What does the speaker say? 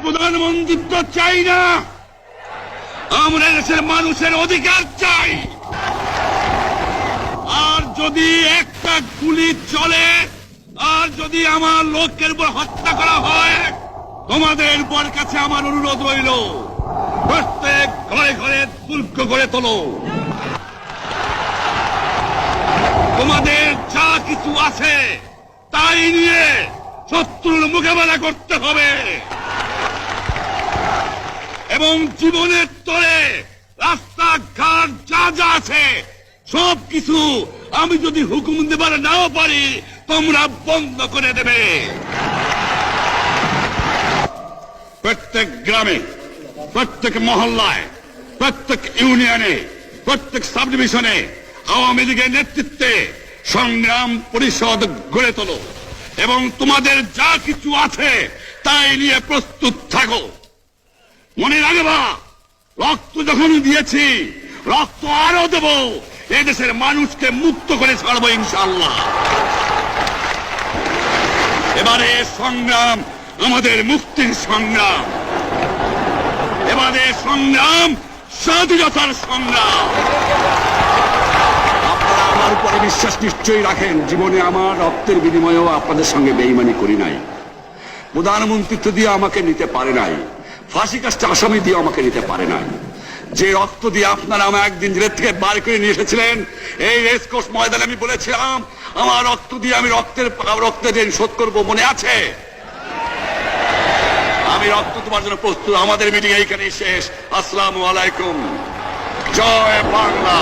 প্রধানমন্ত্রী তো চাই না, আমরা দেশের মানুষের অধিকার চাই। আর যদি একটা গুলি চলে, আর যদি আমার লোকের উপর হত্যা করা হয়, তোমাদের উপর কাছে আমার অনুরোধ রইল, প্রত্যেক ঘরে ঘরে দুর্গ গড়ে তোলো। তোমাদের যা কিছু আছে তাই নিয়ে শত্রুর মোকাবেলা করতে হবে, এবং জীবনের তরে রাস্তাঘাট যা যা আছে সবকিছু আমি যদি হুকুম দেবার নাও পারি, তোমরা বন্ধ করে দেবে। প্রত্যেক গ্রামে, প্রত্যেক মহল্লায়, প্রত্যেক ইউনিয়নে, প্রত্যেক সাব ডিভিশনে আওয়ামী লীগের নেতৃত্বে সংগ্রাম পরিষদ গড়ে তোলো, এবং তোমাদের যা কিছু আছে তাই নিয়ে প্রস্তুত থাকো। মনে রাখবা, রক্ত যখন দিয়েছি, রক্ত আরো দেব, এদেশের মানুষকে মুক্ত করে ছাড়বো ইনশাআল্লাহ। এবারে সংগ্রাম আমাদের মুক্তির সংগ্রাম, এবারে সংগ্রাম স্বাধীনতার সংগ্রাম। আপনারা আমার উপরে বিশ্বাস নিশ্চয়ই রাখেন। জীবনে আমার রক্তের বিনিময়েও আপনাদের সঙ্গে বেঈমানি করি নাই। প্রধানমন্ত্রিত্ব দিয়ে আমাকে নিতে পারে নাই, ফাঁসি কাস্টে আসামি দিয়ে আমাকে নিতে পারে নাই। যে রক্ত দিয়ে আপনারা আমার একদিন জেলের থেকে বার করে নিয়ে এসেছিলেন, এই রেসকোর্স ময়দানে আমি বলেছিলাম আমার রক্ত দিয়ে আমি রক্তের ঋণ শোধ করবো, মনে আছে? আমি রক্ত তোমার জন্য প্রস্তুত। আমাদের মিটিং এইখানেই শেষ। আসসালামু আলাইকুম। জয় বাংলা।